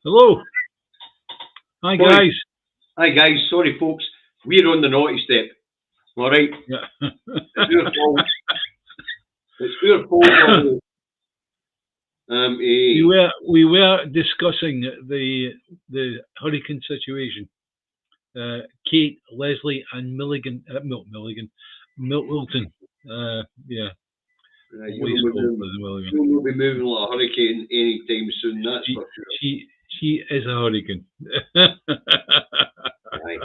Hello. Hi, Sorry, guys. hi guys. Sorry, folks. We're on the naughty step. All right, Yeah. it's our fault. It's our fault. we Eh, were we were discussing the hurricane situation. Kate, Leslie, and Milligan, Milligan, Milton. Yeah, always you'll be called moving. as Milligan. You'll be moving like a hurricane anytime soon. That's She for sure. she is a hurricane. Aye.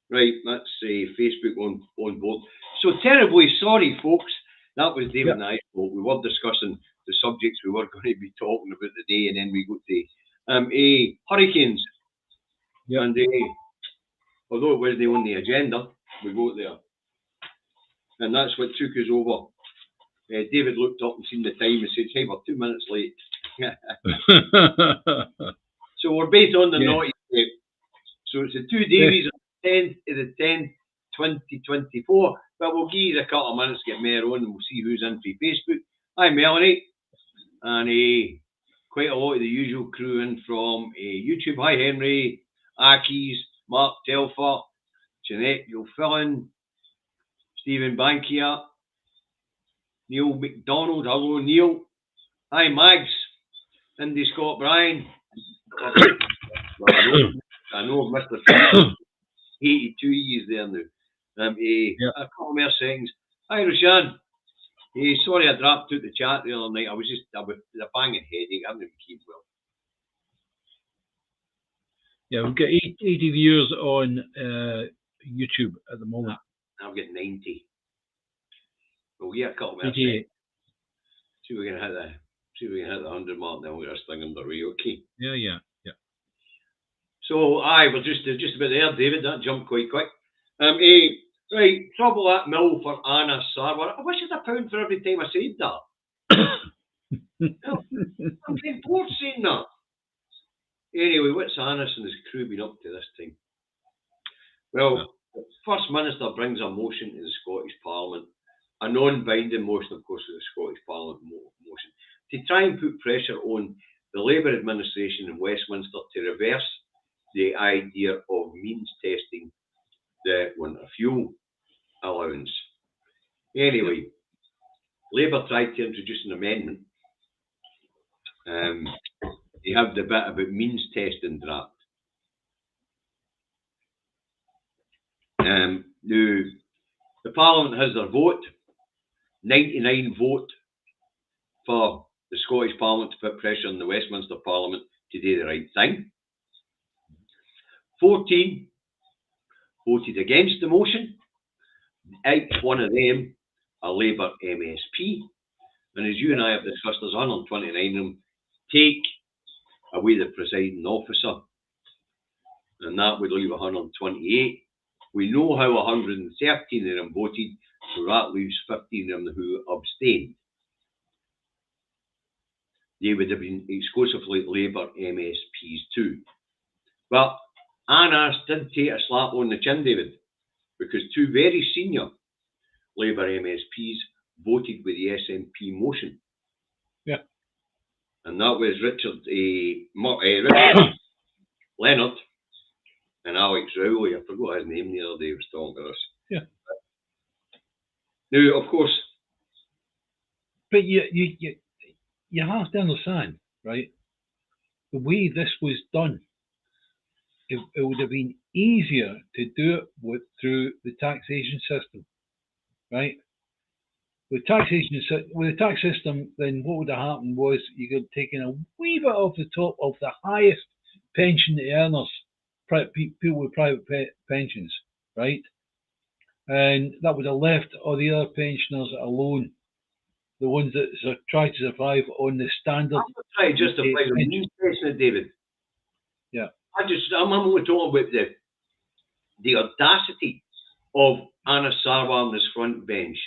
Right. That's Facebook on board. So terribly sorry, folks. That was David Yeah. and I's fault. We were discussing the subjects we were going to be talking about today, and then we go to hurricanes. Yeah. And although it wasn't on the agenda, we got there. And that's what took us over. David looked up and seen the time and said, "Hey, we're 2 minutes late." So we're based on the Yeah. naughty step. So it's the Two Yeah. Davies on the 10th of the 10th, 2024. But we'll give you a couple of minutes to get Mayor on and we'll see who's in for Facebook. Hi, Melanie. And quite a lot of the usual crew in from YouTube. Hi, Henry, Akis, Mark Telfer, Jeanette Gilfillan, Stephen Bankier, Neil McDonald. Hello, Neil. Hi, Mags. Indy Scott Bryan. I know Mr. 82 years there now. Yeah. A couple more seconds. Hi, Roshan. Sorry I dropped out the chat the other night. I was with a banging headache. I haven't even kept well. Yeah, we've got 80 viewers on YouTube at the moment. I've got 90. We'll get a couple more 88. seconds. See if we can hit the 100 mark. Then we'll get this thing underway. Okay. Yeah. So, we're just about there, David. That jumped quite quick. Right, trouble that mill for Anna Sarwar. I wish I'd a pound for every time I said that. I'm getting bored saying that. Anyway, what's Annis and his crew been up to this time? Well, the First Minister brings a motion to the Scottish Parliament, a non-binding motion, of course, to the Scottish Parliament motion, to try and put pressure on the Labour administration in Westminster to reverse the idea of means testing the winter fuel allowance. Anyway, Labour tried to introduce an amendment. They have the bit about means testing draft. Now, the Parliament has their vote, 99 vote for the Scottish Parliament to put pressure on the Westminster Parliament to do the right thing. 14 voted against the motion. One of them, a Labour MSP. And as you and I have discussed, there's 129 of them, take away the presiding officer. And that would leave 128. We know how 113 of them voted, so that leaves 15 of them who abstained. They would have been exclusively Labour MSPs too. But Annas did take a slap on the chin, David, because two very senior Labour MSPs voted with the SNP motion. Yeah. And that was Richard Leonard and Alex Rowley. I forgot his name the other day. He was talking to us. Yeah. Now, of course. But you have to understand, right? The way this was done, it would have been easier to do it through the taxation system, right? With the tax system, then what would have happened was you could have taken a wee bit off the top of the highest pension earners, people with private pensions, right? And that would have left all the other pensioners alone, the ones that try to survive on the standard. I'm not trying to justify the means testing, David. Yeah. I'm only talking about the audacity of Anna Sarwar on this front bench.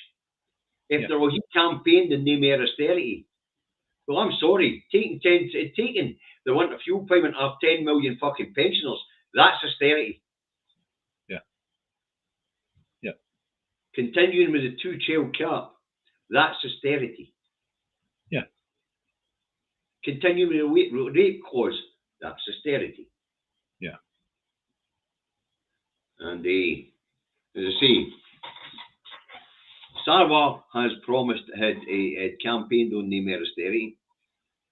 If there was he campaigned in name of austerity, well, I'm sorry, taking the winter fuel payment of 10 million fucking pensioners, that's austerity. Yeah. Continuing with the 2-child cap, that's austerity. Yeah. continuing rate clause, that's austerity. Yeah. And as I say, Sarwar has promised had campaigned on the mere austerity,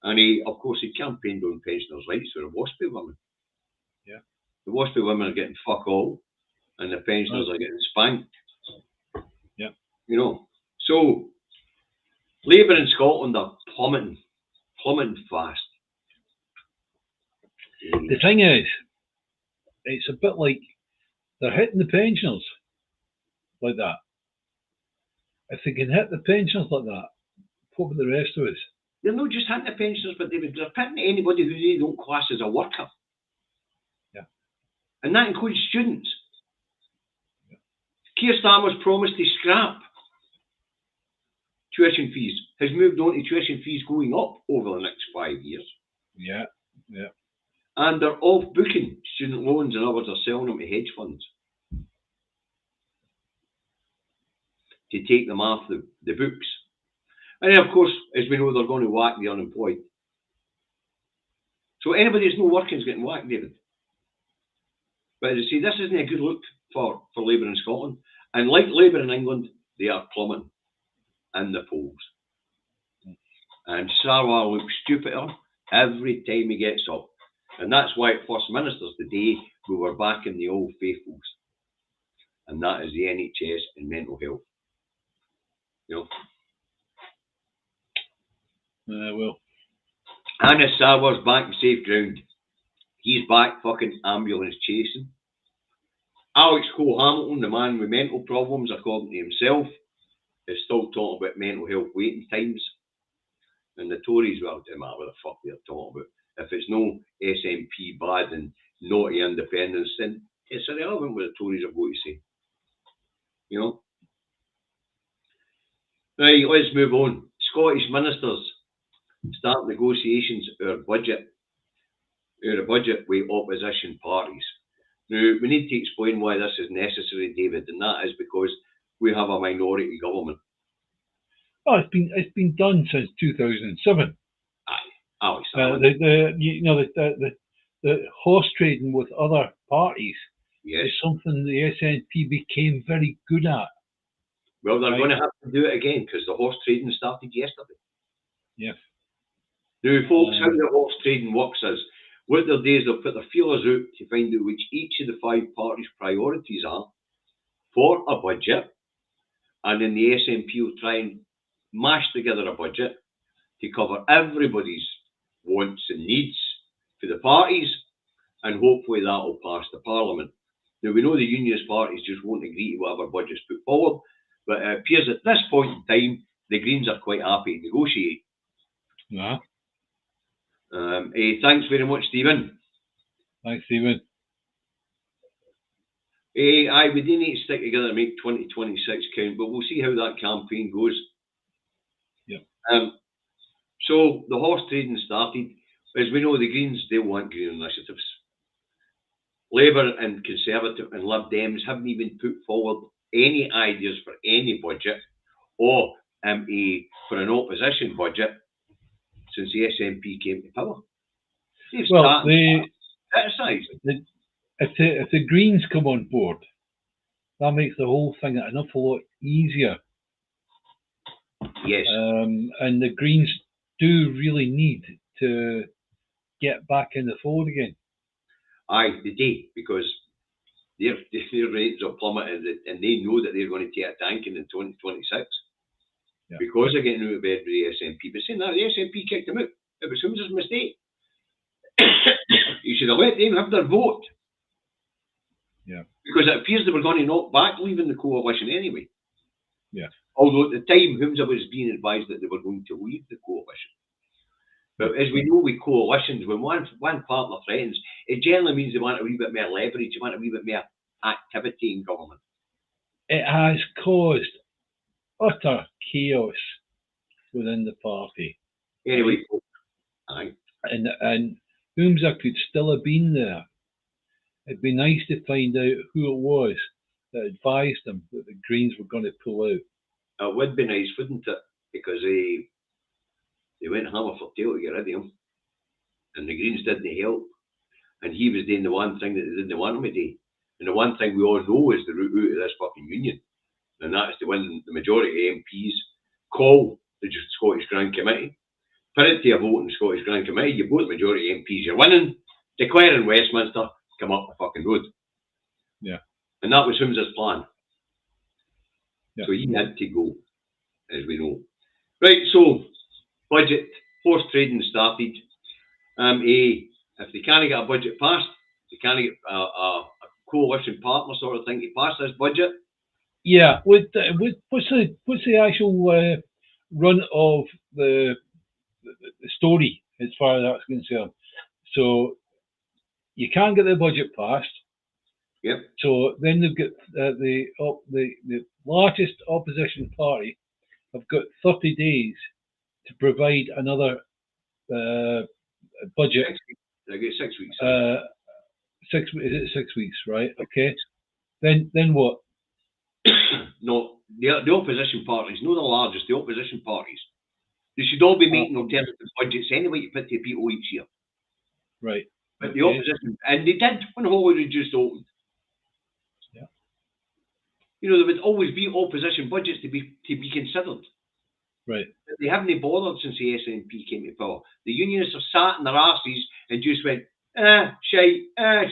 and of course he campaigned on pensioners' rights for the WASPy women. Yeah. The WASPy women are getting fuck all, and the pensioners are getting spanked. Yeah. You know, so Labour in Scotland are plummeting fast. The thing is, it's a bit like they're hitting the pensioners like that. If they can hit the pensioners like that, what about the rest of us? They're not just hitting the pensioners, but they're hitting anybody who they don't class as a worker. Yeah. And that includes students. Yeah. Keir Starmer's promised to scrap tuition fees has moved on to tuition fees going up over the next 5 years. Yeah, yeah. And they're off booking student loans, in other words, they're selling them to hedge funds to take them off the books. And then, of course, as we know, they're going to whack the unemployed. So anybody that's no working is getting whacked, David. But as I say, this isn't a good look for Labour in Scotland. And like Labour in England, they are plummeting in the polls. And Sarwar looks stupider every time he gets up. And that's why at First Minister's today, we were back in the old faithfuls. And that is the NHS and mental health. You know? Well. Anna Sarwar's back in safe ground. He's back fucking ambulance chasing. Alex Cole-Hamilton, the man with mental problems, according to himself, is still talking about mental health waiting times. And the Tories, well, it doesn't matter what the fuck they're talking about. If it's no SNP bad and naughty independence, then it's irrelevant what the Tories are going to say. You know? Right, let's move on. Scottish ministers start negotiations over a budget with opposition parties. Now, we need to explain why this is necessary, David, and that is because we have a minority government. Oh, it's been done since 2007. Alex, the horse trading with other parties yes. is something the SNP became very good at. Well, they're going to have to do it again because the horse trading started yesterday. Yes. Now, folks, how the horse trading works is, what they'll do is they'll put their feelers out to find out which each of the 5 parties' priorities are for a budget, and then the SNP will try and mash together a budget to cover everybody's wants and needs for the parties, and hopefully that will pass the Parliament. Now, we know the Unionist parties just won't agree to whatever budget's put forward, but it appears at this point in time, the Greens are quite happy to negotiate. Yeah. Thanks very much, Stephen. Thanks, Stephen. We do need to stick together to make 2026 count, but we'll see how that campaign goes. Yeah. So the horse trading started. As we know, the Greens, they want green initiatives. Labour and Conservative and Lib Dems haven't even put forward any ideas for any budget or for an opposition budget since the SNP came to power. They've criticized. If the Greens come on board, that makes the whole thing an awful lot easier. Yes. And the Greens do really need to get back in the fold again. Aye, they do, because their rates are plummeted and they know that they're going to take a tanking in 2026 because they're getting out of bed with the SNP. But saying that, the SNP kicked them out. It was Holmes's mistake. You should have let them have their vote. Yeah. Because it appears they were going to knock back leaving the coalition anyway. Yeah. Although at the time, Holmes was being advised that they were going to leave the coalition. But as we know with coalitions, when one partner threatens, it generally means they want a wee bit more leverage, they want a wee bit more activity in government. It has caused utter chaos within the party. Anyway, aye. And Humza could still have been there. It'd be nice to find out who it was that advised them that the Greens were going to pull out. It would be nice, wouldn't it? Because they went hammer for tail to get rid of him. and the Greens didn't help, and he was doing the one thing that they didn't want him to do. And the one thing we all know is the route out of this fucking union, and that is to win the majority of MPs, call the Scottish Grand Committee, put it to a vote in the Scottish Grand Committee, you vote the majority of MPs, you're winning, declare in Westminster, come up the fucking road. Yeah. And that was Hums's plan. Yeah. So he had to go, as we know. Right, so, budget, horse trading started. If they can't get a budget passed, they can't get a coalition partner sort of thing to pass this budget. Yeah, what's the actual run of the story as far as that's concerned? So you can't get the budget passed. Yep. So then they've got the largest opposition party have got 30 days to provide another budget. They get 6 weeks. 6 weeks, right? Okay. Then what? No, the opposition parties, no the largest, the opposition parties, they should all be making alternative budgets anyway to put to people each year. Right. But the opposition, and they did when Holyrood just opened. Yeah. You know, there would always be opposition budgets to be considered. Right. But they haven't bothered since the SNP came to power. The unionists have sat in their asses and just went, shite, and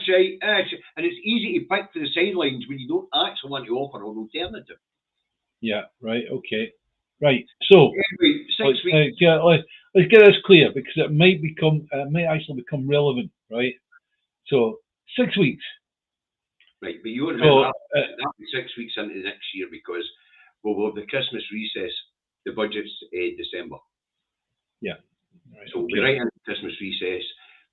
it's easy to pick to the sidelines when you don't actually want to offer an alternative. Yeah, right, okay. Right, so anyway, 6 weeks. Let's get this clear because it might actually become relevant, right? So 6 weeks. Right, but you remember that'll be 6 weeks into the next year because we'll have the Christmas recess, the budget's December. Yeah. Right, so we'll be right into Christmas recess.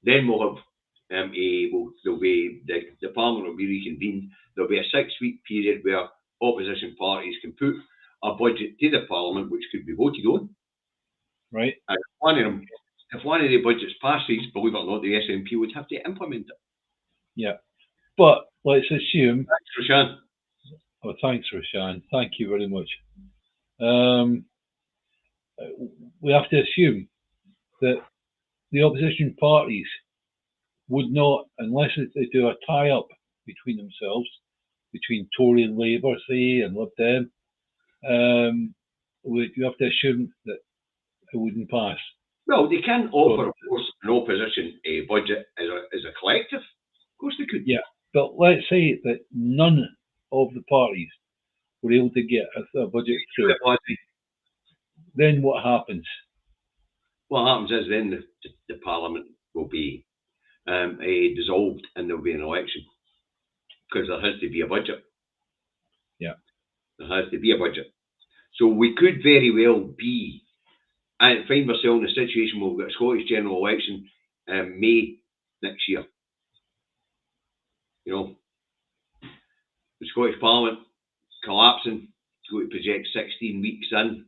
Then we'll have there'll be the Parliament will be reconvened. There'll be a 6 week period where opposition parties can put a budget to the Parliament which could be voted on. Right. And if one of the budgets passes, believe it or not, the SNP would have to implement it. Yeah. But let's assume. Thanks, Roshan. Oh, thanks, Roshan. Thank you very much. We have to assume that the opposition parties would not, unless they do a tie-up between themselves, between Tory and Labour, say, and Lib Dem, you have to assume that it wouldn't pass. Well, they can offer, of course, an opposition budget as a collective. Of course they could. Yeah, but let's say that none of the parties were able to get a budget through. Then what happens? What happens is then the Parliament will be dissolved and there'll be an election because there has to be a budget. Yeah. There has to be a budget. So we could very well be and find ourselves in a situation where we've got a Scottish general election May next year. You know, the Scottish Parliament collapsing, it's going to project 16 weeks in.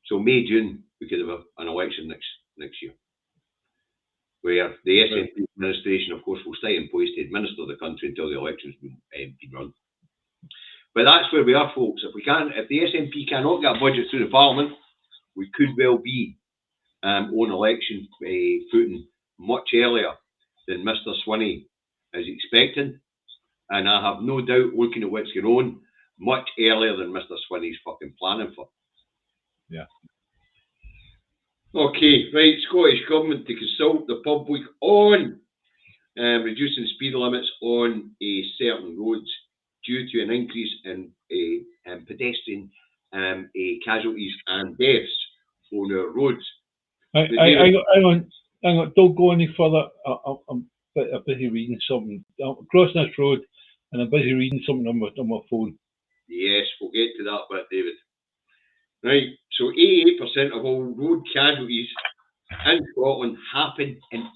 So May, June, we could have an election next year. Where the SNP administration, of course, will stay in place to administer the country until the election's been run. But that's where we are, folks. If the SNP cannot get a budget through the Parliament, we could well be on election footing much earlier than Mr. Swinney is expecting. And I have no doubt, looking at what's going on, much earlier than Mr. Swinney's fucking planning for. Yeah. Okay, right. Scottish Government to consult the public on reducing speed limits on certain roads due to an increase in pedestrian casualties and deaths on our roads. Hang on. Don't go any further. I'm busy reading something. I'm crossing this road and I'm busy reading something on my phone. Yes, we'll get to that bit, David. Right, so 88% of all road casualties in Scotland happen in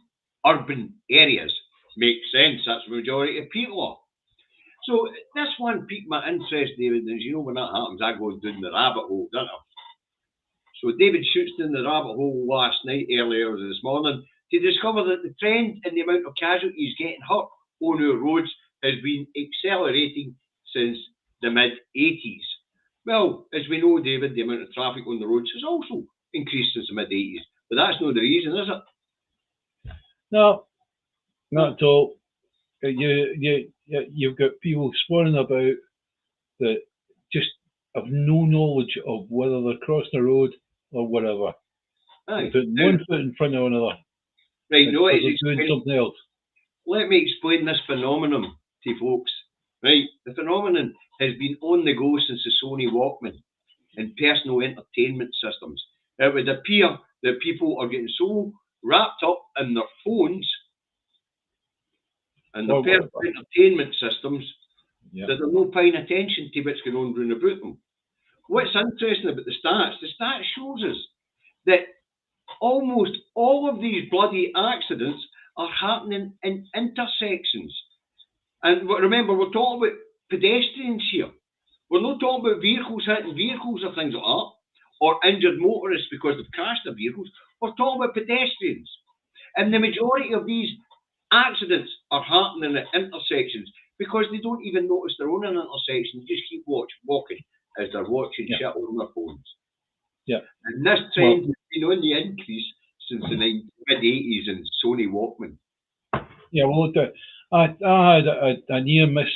urban areas. Makes sense, that's the majority of people. So this one piqued my interest, David, and you know when that happens, I go down the rabbit hole, don't I? So David shoots down the rabbit hole last night, earlier this morning, to discover that the trend in the amount of casualties getting hurt on our roads has been accelerating since the mid-80s. Well, as we know, David, the amount of traffic on the roads has also increased since the mid-80s. But that's not the reason, is it? No, not at all. You've got people swearing about that just have no knowledge of whether they're crossing the road or whatever. They're Aye. putting Now, one foot in front of another right, no, because it's they're doing something else. let me explain this phenomenon to folks. Right, the phenomenon has been on the go since the Sony Walkman and personal entertainment systems. It would appear that people are getting so wrapped up in their phones and their Or personal whatever. entertainment systems Yeah. that they're not paying attention to what's going on round about them. What's interesting about the stats shows us that almost all of these bloody accidents are happening in intersections. And remember, we're talking about pedestrians here. We're not talking about vehicles hitting vehicles or things like that, or injured motorists because they've crashed their vehicles. We're talking about pedestrians. And the majority of these accidents are happening at intersections because they don't even notice they're on an intersection. They just keep walking as they're watching shit on their phones. Yeah. And this trend has been on the increase since the mid-80s and Sony Walkman. Yeah, well, I had a near miss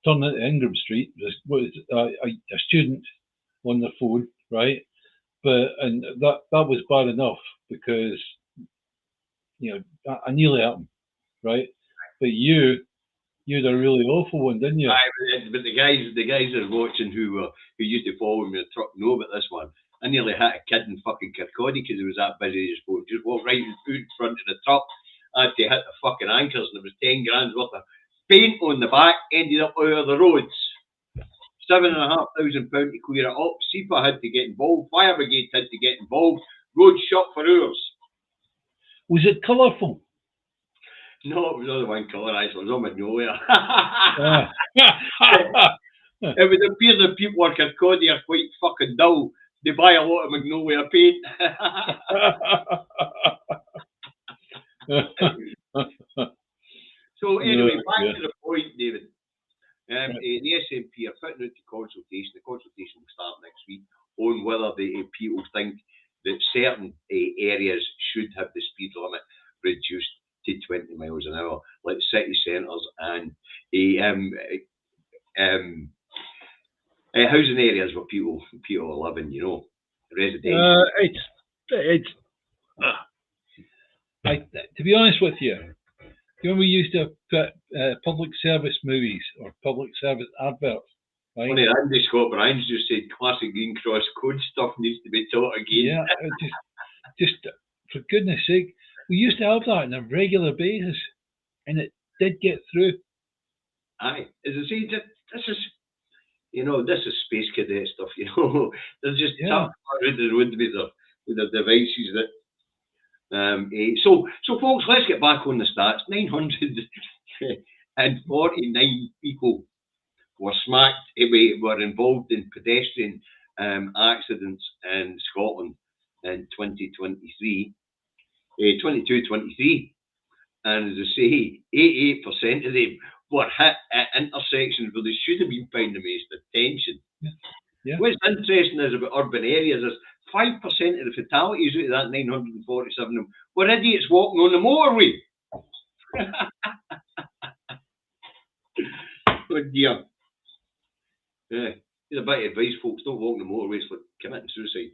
turning into Ingram Street. Was a student on the phone, right? And that was bad enough because I nearly happened, right? But you had a really awful one, didn't you? Aye, but the guys that are watching who used to follow me in the truck know about this one. I nearly hit a kid in fucking Kirkcaldy because it was that busy. Just walked right in front of the truck. I had to hit the fucking anchors, and there was 10 grand worth of paint on the back. Ended up out of the roads. £7,500 to clear it up. SEPA had to get involved. Fire brigade had to get involved. Road shut for hours. Was it colourful? No, it was only one colour. Actually, it was on Magnolia. It would appear that people in Kirkcaldy are quite fucking dull. They buy a lot of Magnolia paint. So anyway, back to the point, David. The SNP are putting out to consultation. The consultation will start next week on whether the people think that certain areas should have the speed limit reduced to 20 miles an hour, like city centres and housing areas where people are living, residential. To be honest with you, when we used to put public service movies or public service adverts, right? Funny, Andy Scott Brian's just said classic Green Cross code stuff needs to be taught again. Yeah, just for goodness sake, we used to have that on a regular basis, and it did get through. Aye, as I say, this is space cadet stuff. They're just tapped around the road with their devices that. So folks, let's get back on the stats. 949 people were were involved in pedestrian accidents in Scotland in 2023, 22-23, and as I say, 88% of them were hit at intersections where they should have been paying the most attention. Yeah. What's interesting is about urban areas is 5% of the fatalities out of that 947 were idiots walking on the motorway. Oh dear. Yeah. Here's a bit of advice, folks. Don't walk on the motorways for committing suicide.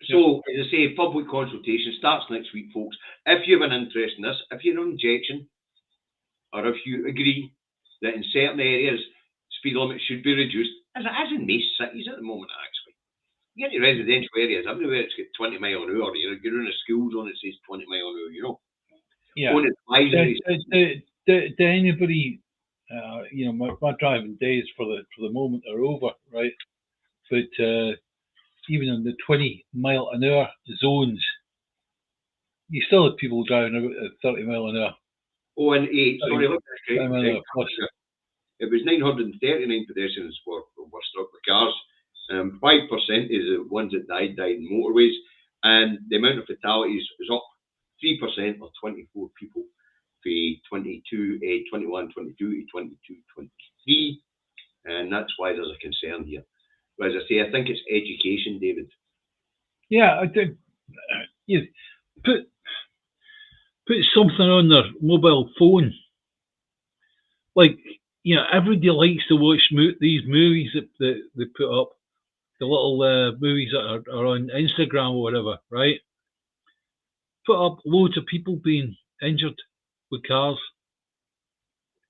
So, as I say, public consultation starts next week, folks. If you have an interest in this, if you're an objection, or if you agree that in certain areas speed limits should be reduced, as it is in most cities at the moment, actually. You get to residential areas everywhere, it's got 20 mile an hour. You're in a school zone, it says 20 mile an hour, Yeah. Do anybody, my driving days for the moment are over, right? But even in the 20 mile an hour zones, you still have people driving about at 30 mile an hour. Oh, and sorry, look, it was 939 pedestrians were struck with cars. 5% is the ones that died in motorways, and the amount of fatalities was up 3% or 24 people for 21, 22 to 22, 23, and that's why there's a concern here. But as I say, I think it's education, David. Yeah, I think put something on their mobile phone. Like, you know, everybody likes to watch these movies that they put up, the little movies that are on Instagram or whatever, right? Put up loads of people being injured with cars.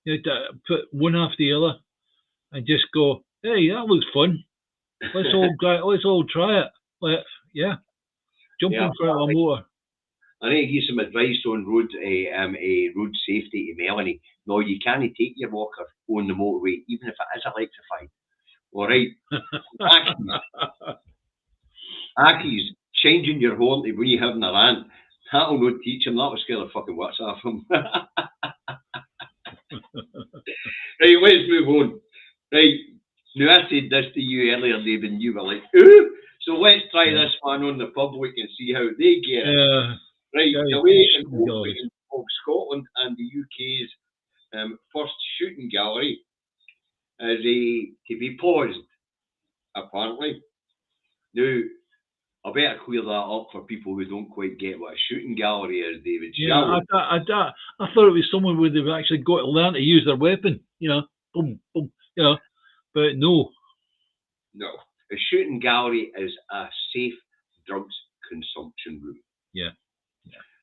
You know, put one after the other and just go, hey, that looks fun. Let's all try it. Yeah, jump in front of a motor. I need to give some advice on road safety to Melanie. No, you can't take your walker on the motorway, even if it is electrified. All right. Aki's changing your horn to when you're having a rant. That'll not teach him. That'll scare the fucking wits off him. Right, let's move on. Right, now I said this to you earlier, David, and you were like, ooh. So let's try this one on the public and see how they get it. Right, the way of Scotland and the UK's first shooting gallery is to be paused, apparently. Now, I better clear that up for people who don't quite get what a shooting gallery is, David. Yeah, I thought it was someone where they've actually got to learn to use their weapon, you know, boom, boom, you know, but no. No, a shooting gallery is a safe drugs consumption room. Yeah.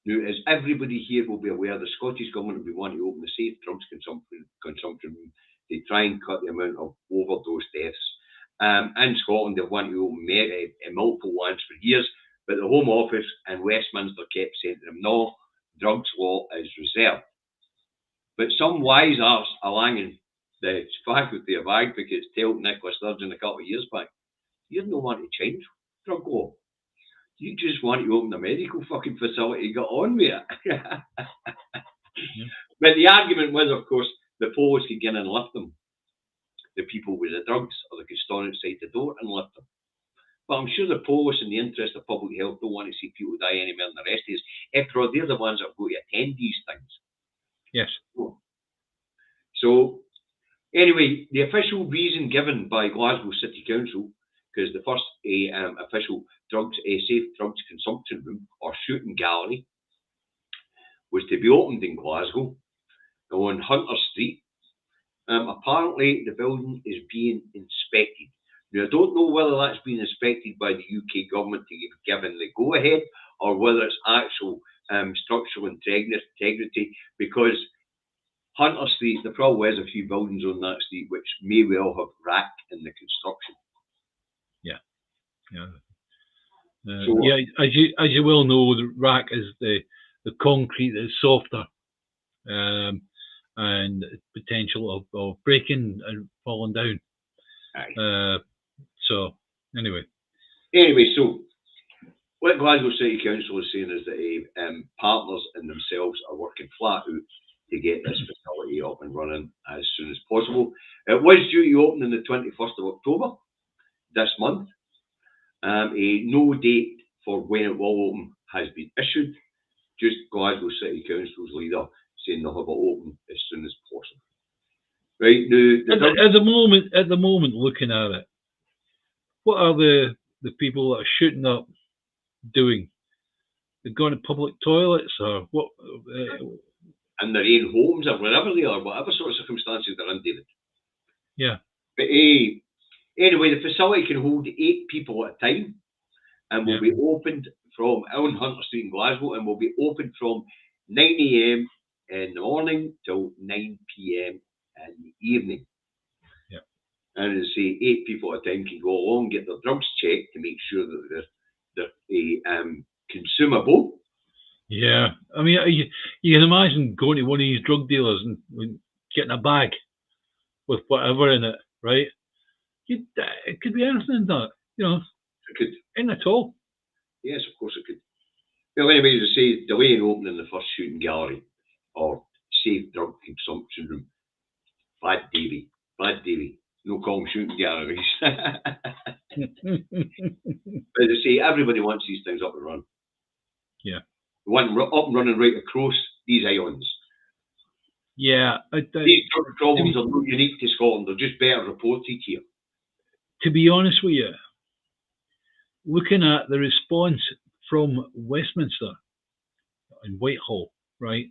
Now, as everybody here will be aware, the Scottish Government will be wanting to open the safe drugs consumption room to try and cut the amount of overdose deaths. In Scotland, they want to open multiple ones for years, but the Home Office and Westminster kept saying to them, no, drugs law is reserved. But some wise arse alanging the faculty of advocates told Nicola Sturgeon a couple of years back, you don't want to change drug law. You just want to open a medical fucking facility and get on with it. Yeah. But the argument was, of course, the police could get in and lift them. The people with the drugs, or they could stand outside the door and lift them. But I'm sure the police, in the interest of public health, don't want to see people die any more than the rest of us. After all, they're the ones that go to attend these things. Yes. So, anyway, the official reason given by Glasgow City Council, because the first official safe drugs consumption room or shooting gallery was to be opened in Glasgow on Hunter Street. Apparently, the building is being inspected. Now, I don't know whether that's been inspected by the UK government to give given the go-ahead, or whether it's actual structural integrity, because Hunter Street, the problem is a few buildings on that street which may well have rack in the construction. As you well know, the rack is the concrete that's softer, and potential of breaking and falling down. So anyway, so what Glasgow City Council is saying is that partners and themselves are working flat out to get this facility up and running as soon as possible. It was due to open on the 21st of October this month. A no date for when it will open has been issued. Just Glasgow City Council's leader saying they'll have it open as soon as possible. Right now, at the moment, looking at it, what are the people that are shooting up doing? They're going to public toilets or what? In their own homes or wherever they are, whatever sort of circumstances they're in, David. Yeah. But anyway, the facility can hold 8 people at a time, and will be opened from on Hunter Street in Glasgow, and will be opened from 9 a.m. in the morning till 9 p.m. in the evening. Yeah. And as I say, 8 people at a time can go along, get their drugs checked to make sure that they're consumable. Yeah, I mean, you can imagine going to one of these drug dealers and getting a bag with whatever in it, right? It could be anything in that, you know. It could. Ain't at all. Yes, of course it could. Well, anyway, as I say, delaying opening the first shooting gallery or safe drug consumption room. Bad Davy. No call them shooting galleries. But as I say, everybody wants these things up and running. Yeah. They want them up and running right across these islands. Yeah. These drug problems are not unique to Scotland. They're just better reported here. To be honest with you, looking at the response from Westminster and Whitehall, right?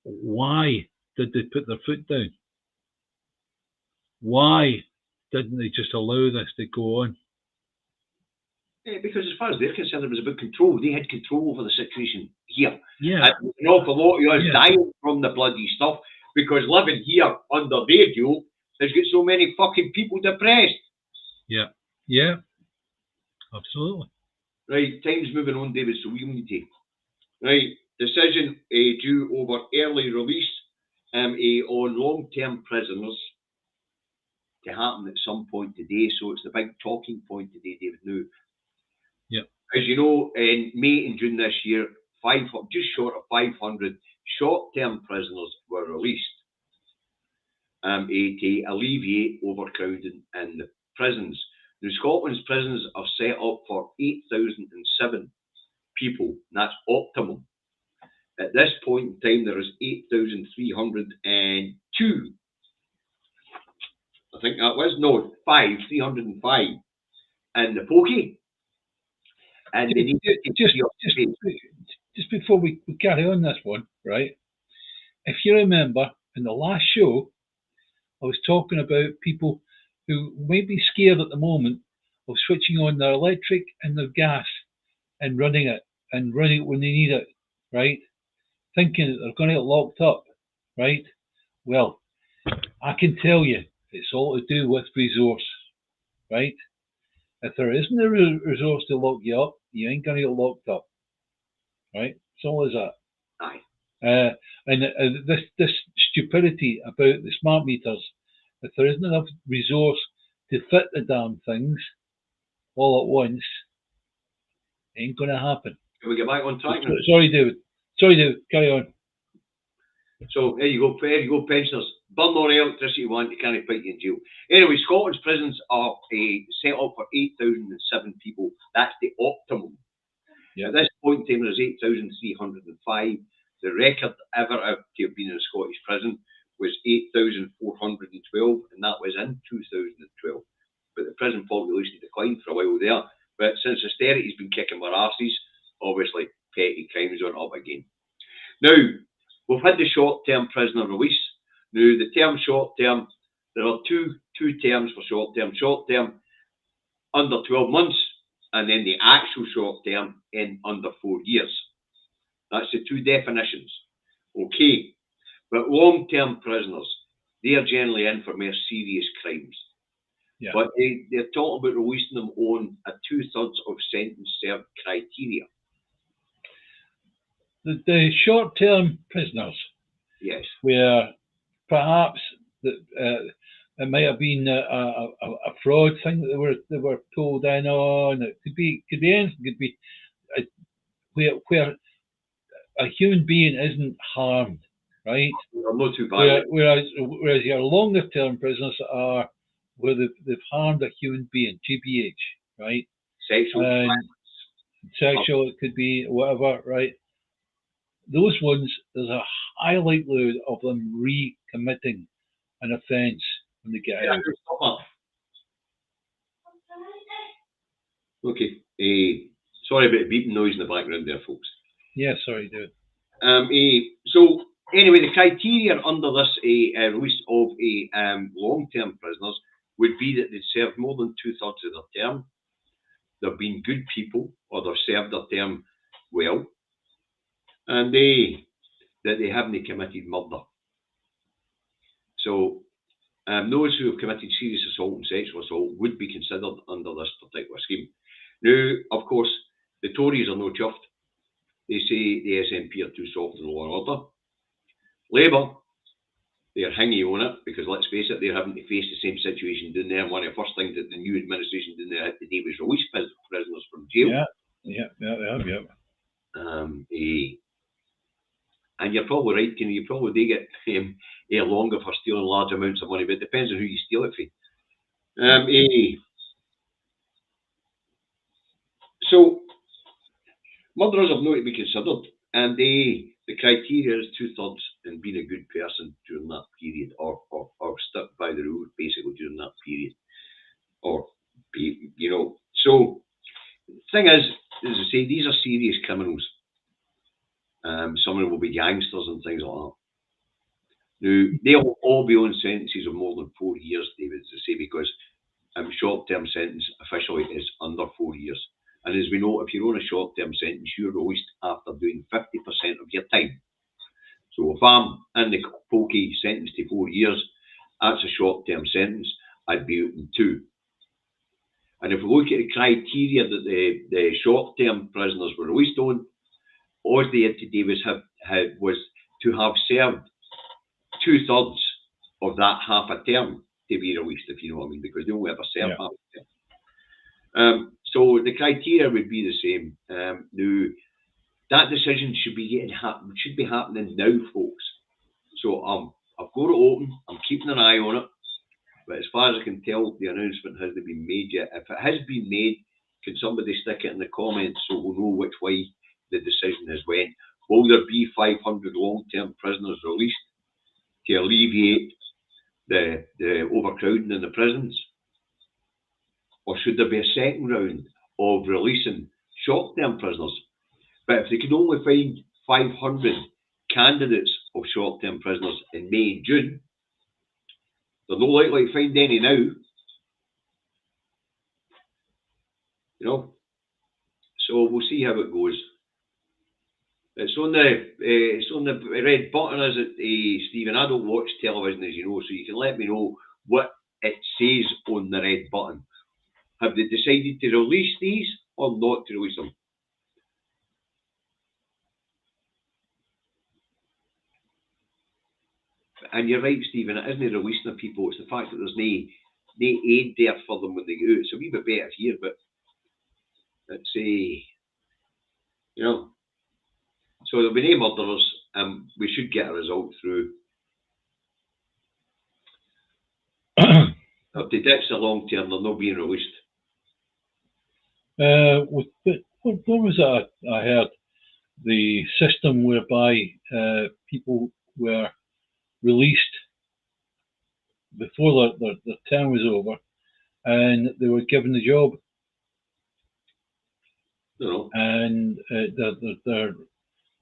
Why did they put their foot down? Why didn't they just allow this to go on? Because as far as they're concerned, it was about control. They had control over the situation here. Yeah. And an awful lot of us dying from the bloody stuff because living here under their yoke has got so many fucking people depressed. Yeah. Yeah. Absolutely. Right, time's moving on, David, so we need to. Right, decision due over early release on long-term prisoners to happen at some point today. So it's the big talking point today, David. Now, yeah. As you know, in May and June this year, just short of 500 short-term prisoners were released to alleviate overcrowding in the prisons. Now, Scotland's prisons are set up for 8,007 people, and that's optimum. At this point in time, there is 8,302. I think that was, 305 in the pokey. And they need just before we carry on this one, right? If you remember, in the last show, I was talking about people who may be scared at the moment of switching on their electric and their gas and running it when they need it, right? Thinking that they're going to get locked up, right? Well, I can tell you, it's all to do with resource, right? If there isn't a resource to lock you up, you ain't going to get locked up, right? It's all as that. Aye. And this stupidity about the smart meters, if there isn't enough resource to fit the damn things all at once, ain't going to happen. Can we get back on track now? Sorry, David, carry on. So there you go, pensioners. Burn on electricity one, you can't put you in jail. Anyway, Scotland's prisons are set up for 8,007 people. That's the optimum. Yeah. At this point in time, there's 8,305. The record ever to have been in a Scottish prison was 8,412, and that was in 2012. But the prison population declined for a while there. But since austerity's been kicking our arses, obviously petty crimes are up again. Now, we've had the short-term prisoner release. Now, the term short-term, there are two terms for short-term. Short-term under 12 months, and then the actual short-term in under 4 years. That's the two definitions. Okay. But long-term prisoners, they are generally in for more serious crimes. Yeah. But they're talking about releasing them on a 2/3 of sentence served criteria. The short-term prisoners, yes, where perhaps it might have been a fraud thing that they were told in on. It could be anything. Could be where a human being isn't harmed, right? Not too bad. Whereas your longer-term prisoners are where they've harmed a human being, GBH, right? Sexual, it could be whatever, right? Those ones, there's a high likelihood of them recommitting an offence when they get out. Okay. Sorry about the beeping noise in the background there, folks. Yeah, sorry, dude. So anyway, the criteria under this release of long-term prisoners would be that they've served more than 2/3 of their term, they've been good people, or they've served their term well, and that they haven't committed murder. So those who have committed serious assault and sexual assault would be considered under this particular scheme. Now, of course, the Tories are no chuffed. They say the SNP are too soft in law and order. Labour, they're hanging on it because, let's face it, they're having to face the same situation down there. And one of the first things that the new administration down there had to do was release prisoners from jail. Yeah. And you're probably right, you probably do get longer for stealing large amounts of money, but it depends on who you steal it from. So, murderers have not to be considered, and the criteria is 2/3 and being a good person during that period, or stuck by the rules basically during that period, or So, the thing is, as I say, these are serious criminals. Some of them will be gangsters and things like that. Now, they'll all be on sentences of more than 4 years, David, as I say, because short-term sentence officially is under 4 years. And as we know, if you're on a short-term sentence, you're released after doing 50% of your time. So if I'm in the pokey sentenced to 4 years, that's a short-term sentence. I'd be out in 2. And if we look at the criteria that the short-term prisoners were released on, all the Two Davies had was to have served 2/3 of that half a term to be released, if you know what I mean, because they only ever serve half a term. So the criteria would be the same. Now, that decision should be happening now, folks. So I've got it open. I'm keeping an eye on it. But as far as I can tell, the announcement hasn't been made yet. If it has been made, can somebody stick it in the comments so we'll know which way the decision has went? Will there be 500 long-term prisoners released to alleviate the overcrowding in the prisons? Or should there be a second round of releasing short-term prisoners? But if they can only find 500 candidates of short-term prisoners in May and June, they're not likely to find any now. You know? So we'll see how it goes. It's on the red button, is it, Stephen? I don't watch television, as you know, so you can let me know what it says on the red button. Have they decided to release these or not to release them? And you're right, Stephen, it isn't releasing the people, it's the fact that there's no aid there for them when they go out. It's a wee bit better here, but let's say, you know. So there'll be no murderers, and we should get a result through. If they ditch the long term, they're not being released. What was that I heard? The system whereby people were released before their term was over, and they were given the job, and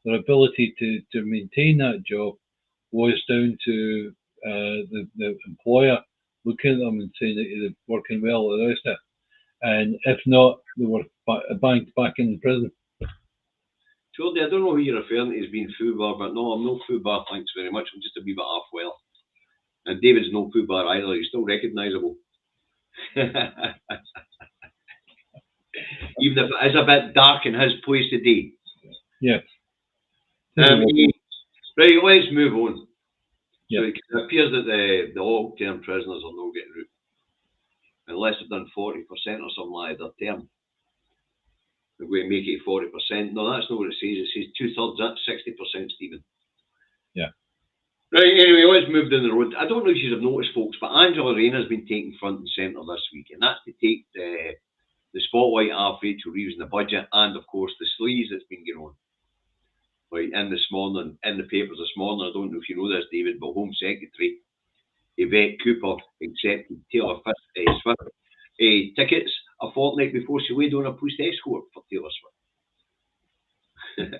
their ability to maintain that job was down to the employer looking at them and saying that they're working well, the rest of it. And if not, they were banked back in prison. Jordy, I don't know who you're referring to as being foobar, but no, I'm no foobar, thanks very much. I'm just a wee bit half well. And David's no foobar either, he's still recognisable. Even if it is a bit dark in his place today. Yes. Right, let's move on. Yep. So it appears that the long-term prisoners are not getting out. Unless they've done 40% or something like their term. They're going to make it 40%. No, that's not what it says. It says 2/3, that's 60%, Stephen. Yeah. Right, anyway, let's move down the road. I don't know if you have noticed, folks, but Angela Rayner's been taken front and centre this week, and that's to take the spotlight off Rachel Reeves in the budget, and of course the sleaze that's been going on. Right, in the papers this morning, I don't know if you know this, David, but Home Secretary Yvette Cooper accepted Taylor Swift tickets a fortnight before she laid on a police escort for Taylor Swift.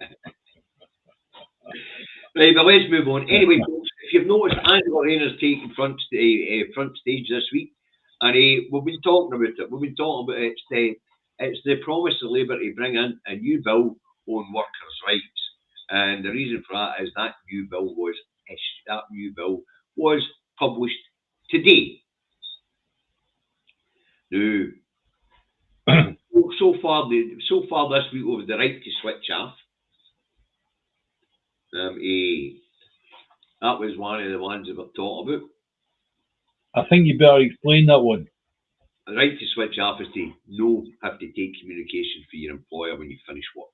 Right, but let's move on. Anyway, folks, if you've noticed, Angela Rayner's taking front stage this week, and we've been talking about it. We've been talking about it's the promise of Labour to bring in a new bill on workers' rights, and the reason for that is that new bill was published today. Now, so far this week over the right to switch off. That was one of the ones that we've talked about. I think you better explain that one. The right to switch off is to have to take communication for your employer when you finish work.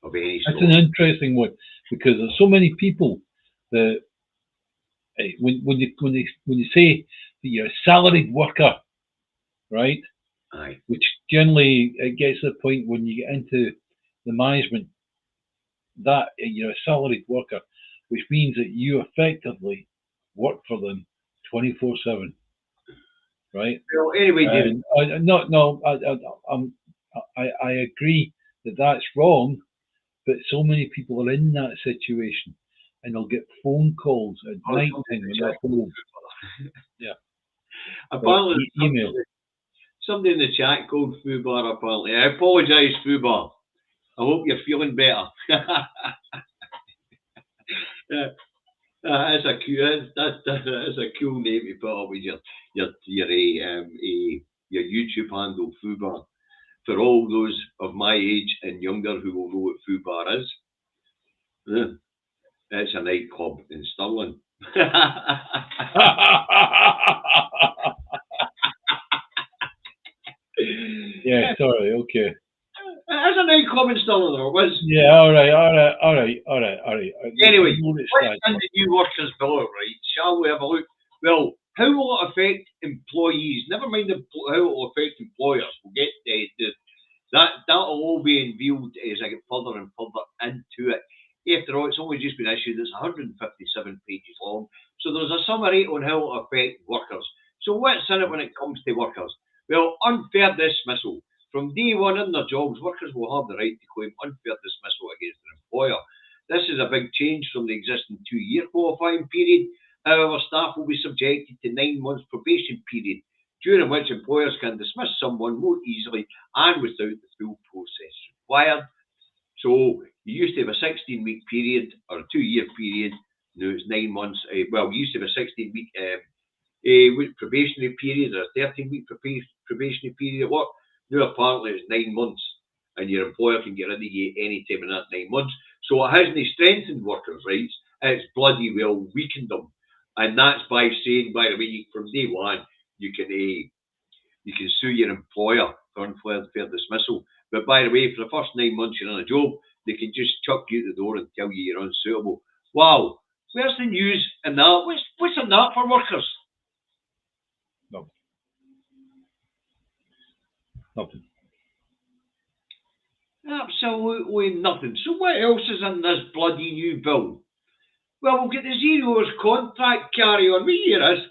Of any sort. That's an interesting one, because there's so many people that when you say that you're a salaried worker, right? Aye. Which generally it gets to the point when you get into the management that you're a salaried worker, which means that you effectively work for them 24/7, right? Well, anyway, I agree that that's wrong, But so many people are in that situation, and they'll get phone calls at night time when they're home. Yeah. Apparently, Email. somebody in the chat called Fubar, apparently. I apologise, Fubar. I hope you're feeling better. That's a cool name to put up with your YouTube handle, Fubar. For all those of my age and younger who will know what Fubar is, it's a nightclub in Stirling. Yeah, sorry, okay. It's a nightclub in Stirling, or it was. Yeah, all right. Anyway, let's send the new workers bill out, right? Shall we have a look? Well, how will it affect employees? Never mind how it will affect employers. We'll get that'll all be unveiled as I get further and further into it. After all, it's only just been issued. It's 157 pages long. So there's a summary on how it will affect workers. So what's in it when it comes to workers? Well, unfair dismissal. From day one in their jobs, workers will have the right to claim unfair dismissal against their employer. This is a big change from the existing 2-year qualifying period. However, staff will be subjected to 9 months probation period, during which employers can dismiss someone more easily and without the full process required. So you used to have a 16-week period or a 2-year period. Now it's 9 months. Well, you used to have a 16-week probationary period or a 13-week probationary period at work. Now apparently it's 9 months, and your employer can get rid of you any time in that 9 months. So it hasn't strengthened workers' rights, it's bloody well weakened them. And that's by saying, by the way, from day one, you can sue your employer for unfair dismissal. But by the way, for the first 9 months you're in a job, they can just chuck you out the door and tell you you're unsuitable. Wow, where's the news in that? What's in that for workers? No. Nothing. Absolutely nothing. So what else is in this bloody new bill? Well, we'll get the 0 hours contract carry on. What year is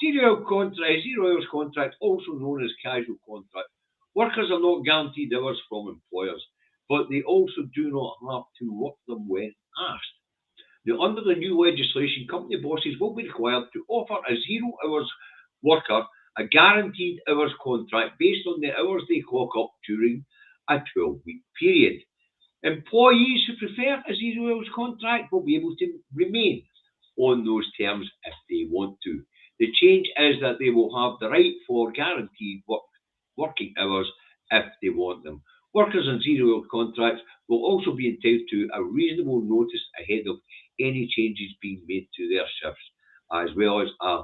0 hours contract, also known as casual contract. Workers are not guaranteed hours from employers, but they also do not have to work them when asked. Now, under the new legislation, company bosses will be required to offer a 0 hours worker a guaranteed hours contract based on the hours they clock up during a 12-week period. Employees who prefer a 0 hours contract will be able to remain on those terms if they want to. The change is that they will have the right for guaranteed working hours if they want them. Workers on 0 hour contracts will also be entitled to a reasonable notice ahead of any changes being made to their shifts, as well as a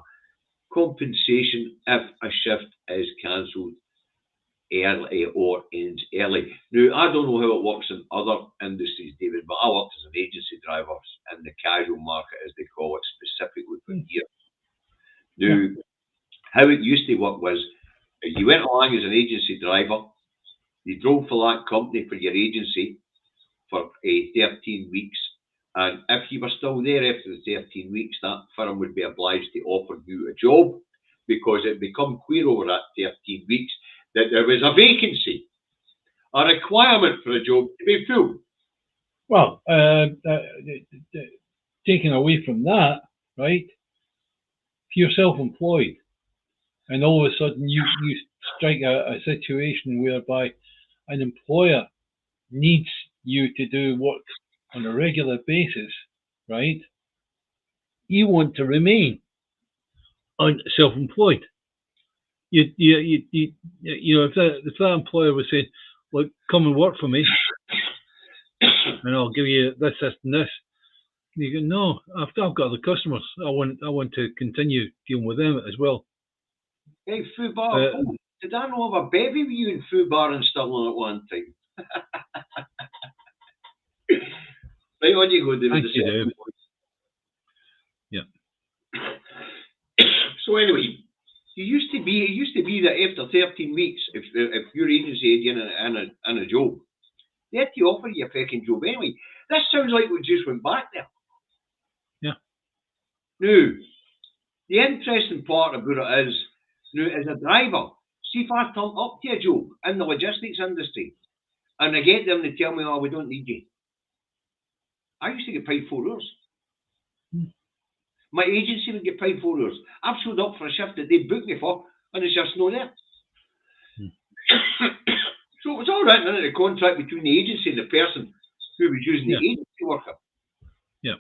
compensation if a shift is cancelled early or ends early. Now, I don't know how it works in other industries, David, but I worked as an agency driver in the casual market, as they call it, specifically for years. Now, how it used to work was, you went along as an agency driver, you drove for that company for your agency for 13 weeks, and if you were still there after the 13 weeks, that firm would be obliged to offer you a job, because it become clear over that 13 weeks that there was a vacancy, a requirement for a job to be full. Well, taking away from that, right? If you're self-employed and all of a sudden you strike a situation whereby an employer needs you to do work on a regular basis, right? You want to remain self-employed. You know, if that employer was saying, "Look, come and work for me, and I'll give you this, and this," you go, "No, I've got other customers. I want to continue dealing with them as well." Hey, Fubar, did I know of a baby with you in Fubar and Stirling at one time? Right, on you go, David. Thank you, Dave. Yeah. So anyway, it used to be that after 13 weeks, if your agency had you in a job, they had to offer you a fucking job anyway. This sounds like we just went back there. Yeah. Now, the interesting part about it is, now as a driver, see if I turn up to a job in the logistics industry and I get them to tell me, "Oh, we don't need you." I used to get paid 4 hours. Hmm. My agency would get paid 4 hours. I've showed up for a shift that they booked me for, and the shift's not there. So it was all written in the contract between the agency and the person who was using the agency worker. Yeah.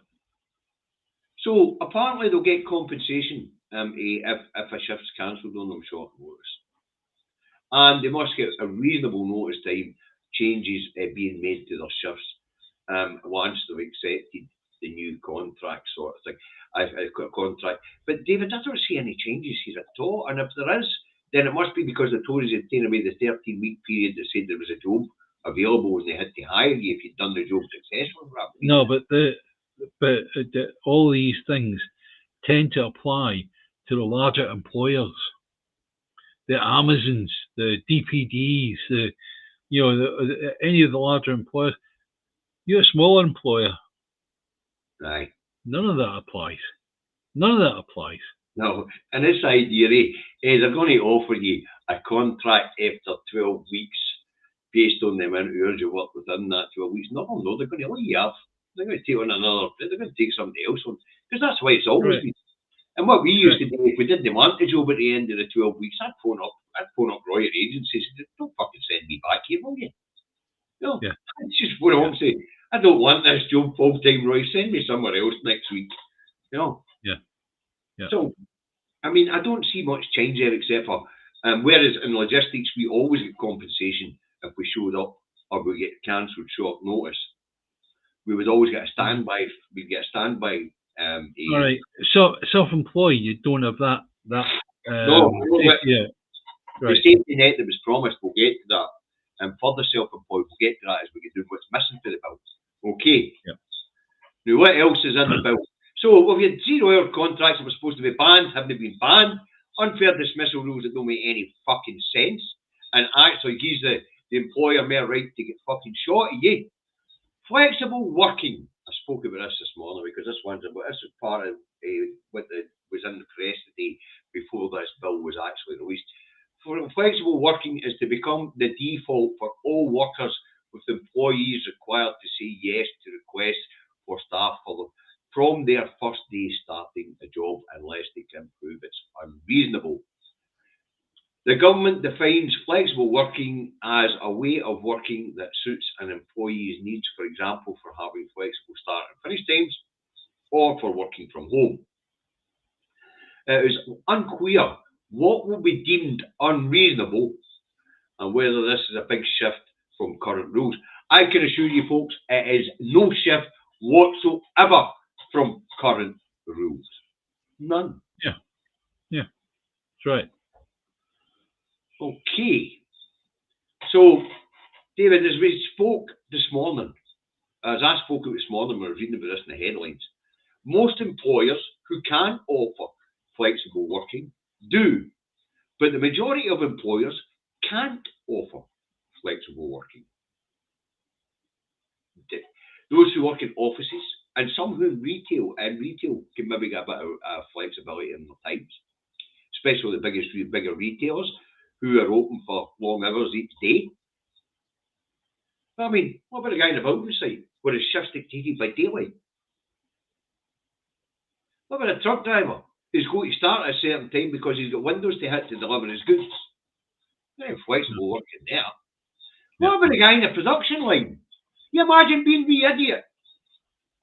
So apparently they'll get compensation if a shift's cancelled on them short notice. And they must get a reasonable notice time changes being made to their shifts once they've accepted the new contract sort of thing. I've got a contract. But David, I don't see any changes here at all. And if there is, then it must be because the Tories had taken away the 13-week period that said there was a job available and they had to hire you if you'd done the job successfully. No, but all these things tend to apply to the larger employers, the Amazons, the DPDs, any of the larger employers. You're a smaller employer. Aye. None of that applies. None of that applies. No, and this idea, they're going to offer you a contract after 12 weeks based on the amount of hours you work within that 12 weeks. No, they're going to lay you off. They're going to take on another, they're going to take somebody else on. Because that's why it's always been. And what we used to do, if we didn't want the job at the end of the 12 weeks, I'd phone up Royal agencies and say, don't fucking send me back here, will you? No, I'd just phone up and say, I don't want this job full-time, Roy. Send me somewhere else next week. Yeah. So, I mean, I don't see much change there except for, whereas in logistics, we always get compensation if we showed up or we get cancelled short notice. We would always get a standby. We'd get a standby. All right. So self-employed, you don't have that. No, yeah. Right. The safety net that was promised, we'll get to that. And for the self-employed, we'll get to that as we get through what's missing for the bill. Okay. Yeah. Now, what else is in the bill? So, we've had 0-hour contracts that were supposed to be banned, have they been banned? Unfair dismissal rules that don't make any fucking sense, and actually gives the employer more right to get fucking shot at you. Flexible working. I spoke about this morning because this is part of what was in the press today before this bill was actually released. Flexible working is to become the default for all workers, with employees required to say yes to requests for staff from their first day starting a job unless they can prove it's unreasonable. The government defines flexible working as a way of working that suits an employee's needs, for example, for having flexible start and finish times, or for working from home. It is unclear what will be deemed unreasonable and whether this is a big shift from current rules. I can assure you folks, it is no shift whatsoever from current rules. None. Yeah. That's right. Okay. So, David, as we spoke this morning, we were reading about this in the headlines, most employers who can offer flexible working do, but the majority of employers can't offer flexible working. Those who work in offices and some who retail can maybe get a bit of flexibility in their times, especially the bigger retailers who are open for long hours each day. I mean, what about a guy in the building site where his shift's dictated by daylight? What about a truck driver who's going to start at a certain time because he's got windows to hit to deliver his goods? Very flexible working there. What about a guy in the production line? You imagine being the idiot.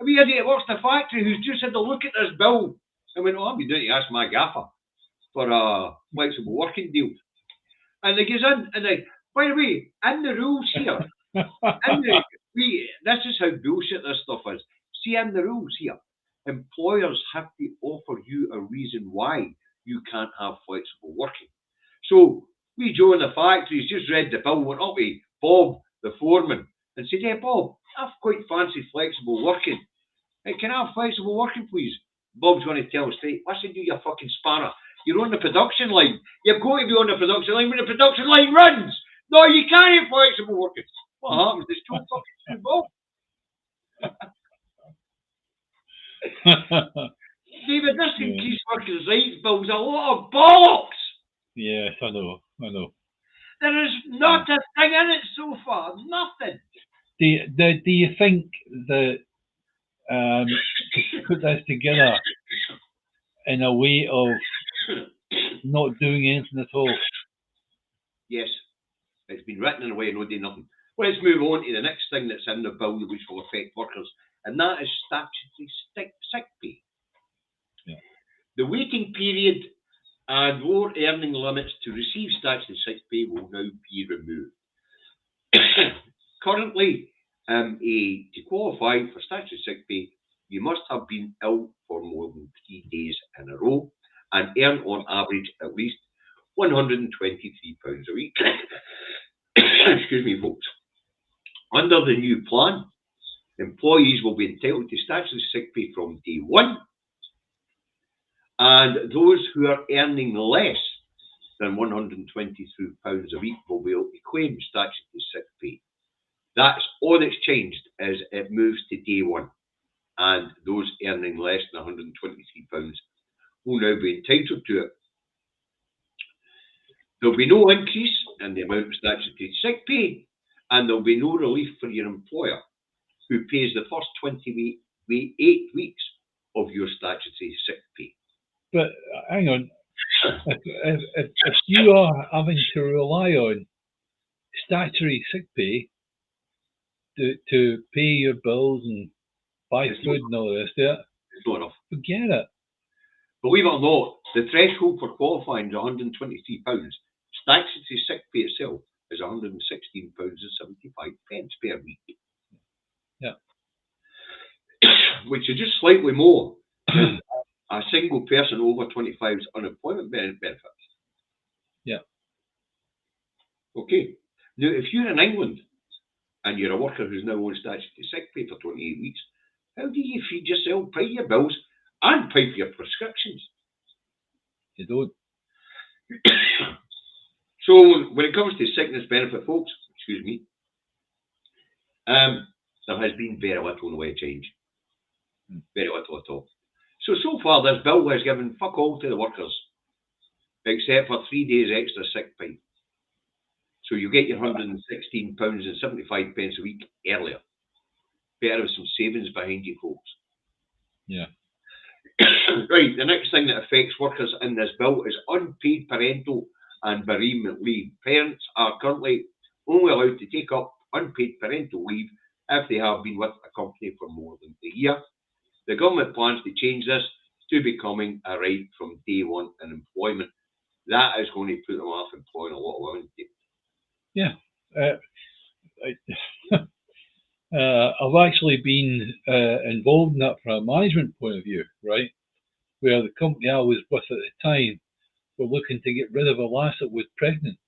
A wee idiot works in a factory who's just had a look at this bill and went, I'll be doing to ask my gaffer for a flexible working deal. And they goes in and they, by the way, in the rules here, this is how bullshit this stuff is. See, in the rules here, employers have to offer you a reason why you can't have flexible working. So, we Joe in the factory's just read the bill, went up to Bob, the foreman, and said, hey, Bob, I've quite fancy flexible working. Hey, can I have flexible working, please? Bob's going to tell us straight, listen, you fucking spanner. You're on the production line. You've got to be on the production line when the production line runs. No, you can't have flexible working. What happens? It's Joe fucking Bob. David, this increased workers' rights bill's a lot of bollocks. Yes, I know. There is not a thing in it so far. Nothing. Do you think that to put this together in a way of not doing anything at all. Yes, it's been written in a way of not doing nothing. Let's move on to the next thing that's in the bill which will affect workers, and that is statutory sick pay. Yeah. The waiting period and lower earning limits to receive statutory sick pay will now be removed. Currently, to qualify for statutory sick pay, you must have been ill for more than 3 days in a row and earn on average at least £123 a week. Excuse me, folks. Under the new plan, employees will be entitled to statutory sick pay from day one, and those who are earning less than £123 a week will be able to claim statutory sick pay. That's all that's changed, is it moves to day one, and those earning less than £123 will now be entitled to it. There'll be no increase in the amount of statutory sick pay, and there'll be no relief for your employer, who pays the first 28 weeks of your statutory sick pay. But hang on, if you are having to rely on statutory sick pay to pay your bills and buy food and all the rest of it, it's not enough. Forget it. Believe it or not, the threshold for qualifying is £123. Statutory sick pay itself is £116.75 per week. Yeah. Which is just slightly more than a single person over 25's unemployment benefits. Yeah. Okay. Now, if you're in England and you're a worker who's now on statutory sick pay for 28 weeks, how do you feed yourself, pay your bills, and pay for your prescriptions? You don't. So, when it comes to sickness benefit, folks, excuse me, there has been very little in the way of change. Very little at all. So far, this bill has given fuck all to the workers, except for 3 days extra sick pay. So you get your £116.75 a week earlier. Better have some savings behind you, folks. Yeah. Right, the next thing that affects workers in this bill is unpaid parental and bereavement leave. Parents are currently only allowed to take up unpaid parental leave if they have been with a company for more than a year. The government plans to change this to becoming a right from day one in employment. That is going to put them off employing a lot of women. Yeah. I've actually been involved in that from a management point of view, right? Where the company I was with at the time were looking to get rid of a lass that was pregnant,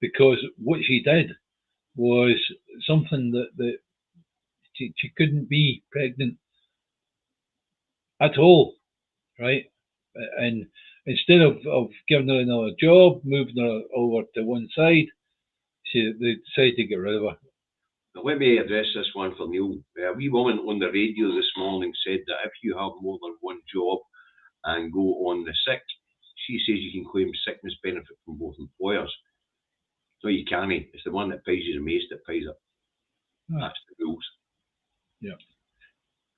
because what she did was something that she couldn't be pregnant at all, right? And instead of giving her another job, moving her over to one side, they decided to get rid of her. Now, let me address this one for Neil. A wee woman on the radio this morning said that if you have more than one job and go on the sick, she says you can claim sickness benefit from both employers. No, you can't. It's the one that pays you the most that pays it. That's the rules. Yeah.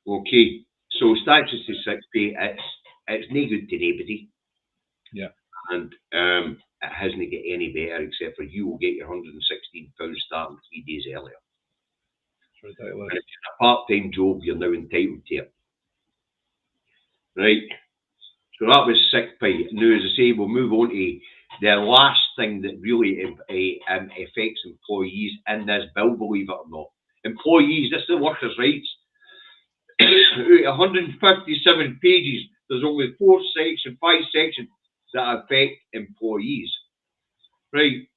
Okay. So statutory sick pay, it's no good to anybody. Yeah. And it hasn't get any better except for you will get your £116 starting 3 days earlier. And if you're a part-time job, you're now entitled to it. Right. So that was sick pay. Now, as I say, we'll move on to the last thing that really affects employees in this bill, believe it or not. Employees, this is the workers' rights. 157 pages. There's only 5 sections that affect employees. Right.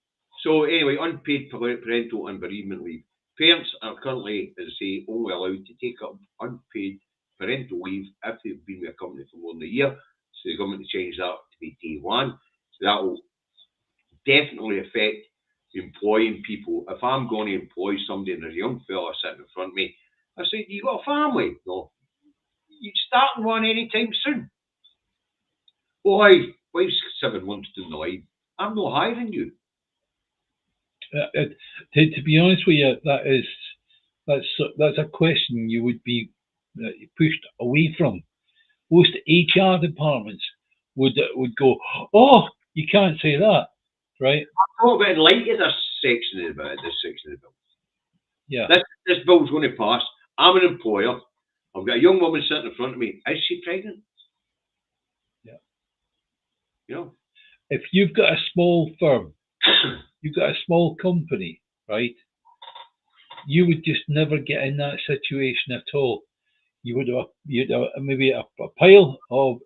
So anyway, unpaid parental and bereavement leave. Parents are currently, as I say, only allowed to take up unpaid parental leave if they've been with a company for more than a year. So the government to change that to be day one. So that will definitely affect employing people. If I'm going to employ somebody and there's a young fella sitting in front of me, I say, you got a family? No. You're starting one anytime soon. Why? Wife's 7 months down the line. I'm not hiring you. To be honest with you, that's a question you would be pushed away from. Most HR departments would go, oh, you can't say that, right? I thought about in light of this section of the bill. Yeah. This bill's going to pass. I'm an employer. I've got a young woman sitting in front of me. Is she pregnant? Yeah. You know, if you've got a small firm, you've got a small company, right? You would just never get in that situation at all. You'd have maybe a pile of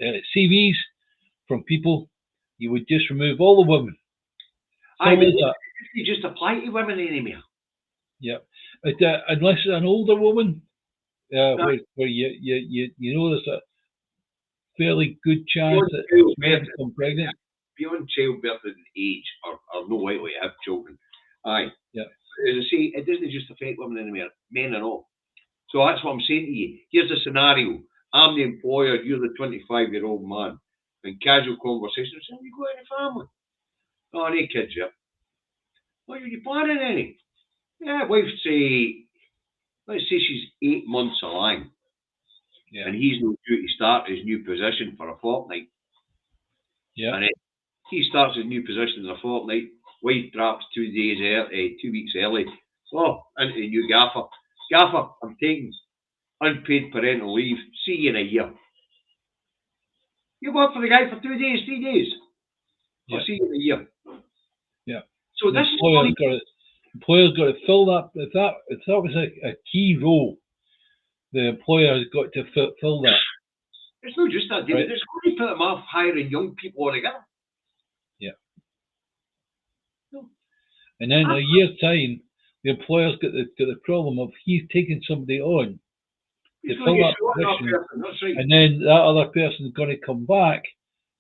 CVs from people. You would just remove all the women. You just apply to women anymore. Yeah, but, unless it's an older woman, where you know there's a fairly good chance that she'll become pregnant. Beyond childbirth and age are no likely to have children. Aye. Yeah. As I say, it doesn't just affect women anymore, men and all. So that's what I'm saying to you. Here's a scenario. I'm the employer, you're the 25-year-old man. In casual conversation, I say, you got any family? Oh, any kids yet? Well, are you planning any? Yeah, wife'd say, let's say she's 8 months along. Yeah. And he's no due to start his new position for a fortnight. Yeah. And he starts his new position in a fortnight. Wife drops 2 weeks early. Oh, into the new gaffer. Gaffer, I'm taking unpaid parental leave. See you in a year. You work for the guy for 2 days, 3 days. Yeah. I'll see you in a year. Yeah. So the this employer's got to fill that. If that was a key role, the employer has got to fill that. It's not just that, David. Right. It's going to put them off hiring young people altogether. Yeah. No. And then in a year's time, the employer's got the problem of he's taking somebody on to fill that position, right. And then that other person's going to come back.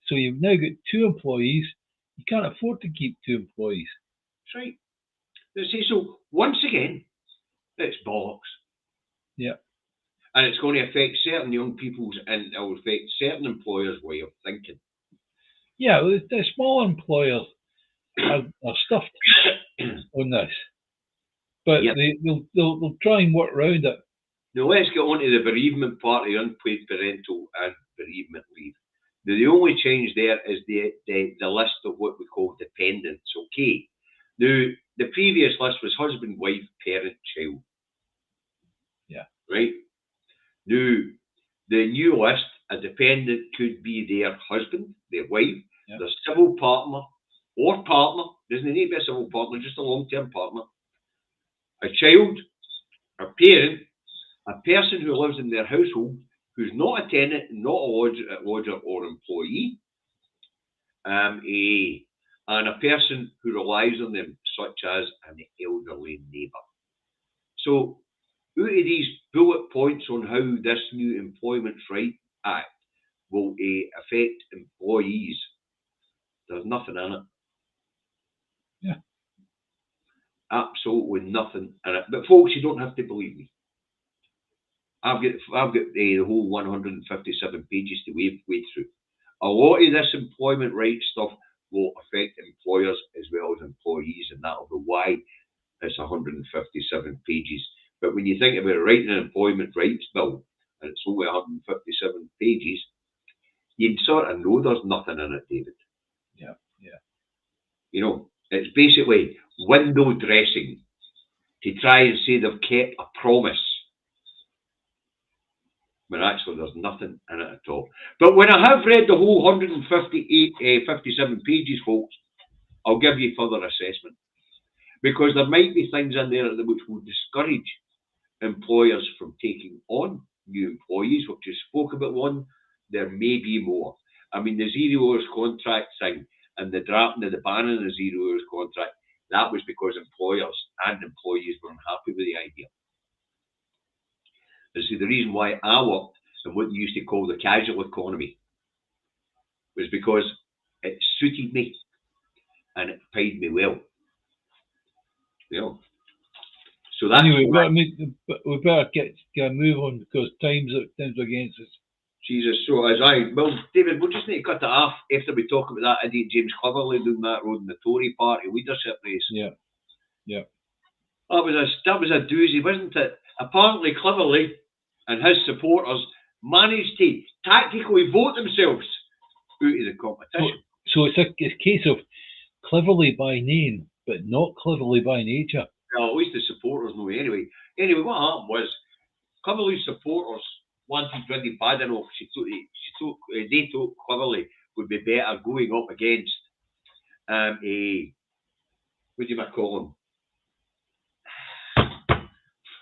So you've now got 2 employees. You can't afford to keep 2 employees. That's right. So once again, it's bollocks. Yeah. And it's going to affect certain young people's, and it will affect certain employers' way of thinking. Yeah, the small employers are stuffed on this, but yep. they'll try and work around it. Now let's get on to the bereavement part of unpaid parental and bereavement leave. Now the only change there is the list of what we call dependents. Okay. Now the previous list was husband, wife, parent, child. Yeah. Right. Now the new list, a dependent could be their husband, their wife, their civil partner or partner. Doesn't need to be a civil partner, just a long-term partner. A child, a parent, a person who lives in their household who's not a tenant, not a lodger or employee, and a person who relies on them, such as an elderly neighbour. So, out of these bullet points on how this new Employment Rights Act will affect employees, there's nothing in it. Yeah. Absolutely nothing in it. But folks, you don't have to believe me. I've got the whole 157 pages to wade through. A lot of this employment rights stuff will affect employers as well as employees, and that'll be why it's 157 pages. But when you think about writing an employment rights bill, and it's only 157 pages, you'd sort of know there's nothing in it, David. Yeah, yeah. You know, it's basically window dressing to try and say they've kept a promise. But actually there's nothing in it at all. But when I have read the whole 57 pages, folks, I'll give you further assessment. Because there might be things in there which will discourage employers from taking on new employees, which you spoke about one. There may be more. I mean, the 0 hours contract thing and the drafting of the banning of the 0 hours contract, that was because employers and employees were unhappy with the idea. And see, the reason why I worked in what you used to call the casual economy was because it suited me and it paid me well. You know. So that's anyway, we better get a move on because time's against us. Jesus, so as well, David, we'll just need to cut it off after we talk about that idiot James Cleverly doing that road in the Tory party leadership race. Yeah, yeah. That was a doozy, wasn't it? Apparently, Cleverly and his supporters managed to tactically vote themselves out of the competition. So it's a case of cleverly by name, but not cleverly by nature. Well, at least the supporters know anyway. Anyway, what happened was Cleverly's supporters wanted Wendy Badenoch. They thought Cleverly would be better going up against what do you might call him?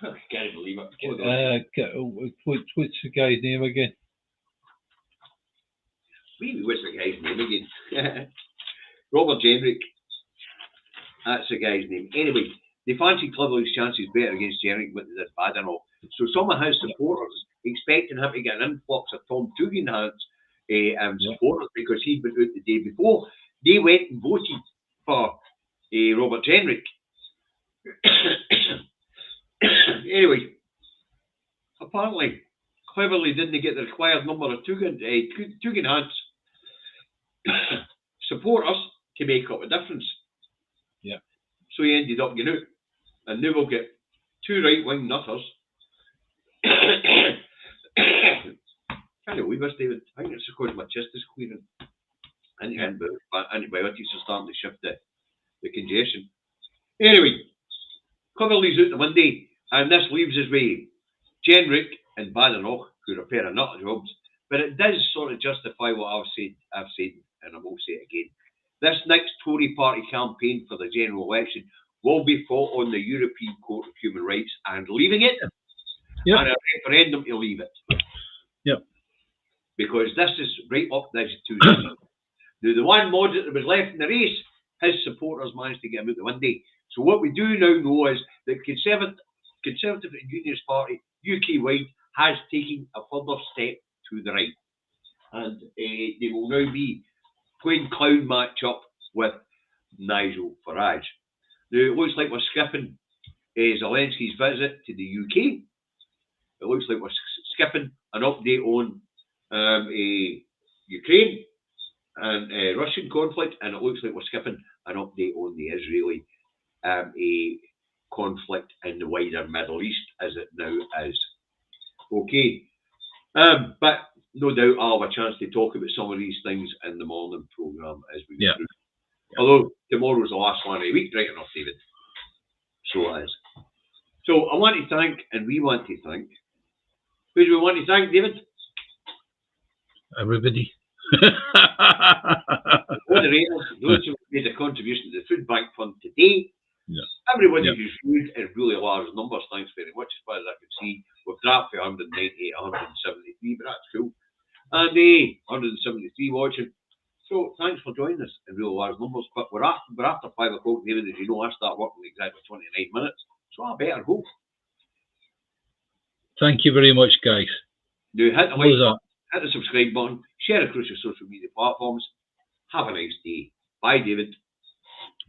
I can't believe it. What's the guy's name again? Maybe what's the guy's name again? Robert Jenrick. That's the guy's name. Anyway, they fancied Cleverly's chances better against Jenrick than they did Badenoch. So some of his supporters expecting him to get an influx of Tom Tugendhat's supporters because he'd been out the day before. They went and voted for Robert Jenrick. Anyway, apparently Cleverly didn't get the required number of Tugendhat's supporters to make up a difference. Yeah. So he ended up getting out. And now we'll get two right-wing nutters. Can't believe this, David. I think it's because my chest is clearing. Antibiotics are starting to shift the congestion. Anyway, Cleverly's out the Monday, and this leaves us with Jenrick and Badenoch, who are a pair of nut jobs. But it does sort of justify what I've said, and I will say it again. This next Tory party campaign for the general election will be fought on the European Court of Human Rights and leaving it, and a referendum to leave it. Yep. Because this is right up these two. Now, the one moderate that was left in the race, his supporters managed to get him out the Monday. So what we do now know is that Conservative and Unionist Party UK-wide has taken a further step to the right. And they will now be playing clown match-up with Nigel Farage. Now, it looks like we're skipping Zelensky's visit to the UK. It looks like we're skipping an update on Ukraine and Russian conflict, and it looks like we're skipping an update on the Israeli conflict in the wider Middle East, as it now is. Okay. But no doubt I'll have a chance to talk about some of these things in the morning programme as we go through. Although tomorrow's the last one of the week, right enough, David. So it is. So I want to thank, and we want to thank, who do we want to thank, David? Everybody. Moderators, those who made a contribution to the Food Bank Fund today. Yeah. Everybody who's viewed in really large numbers, thanks very much. As far as I can see, we've dropped to 198, 173, but that's cool. And 173 watching. So thanks for joining us in really large numbers. But we're after 5 o'clock, David, as you know, I start working in exactly 29 minutes. So I better go. Thank you very much, guys. Now hit the like button, hit the subscribe button, share across your social media platforms. Have a nice day. Bye, David.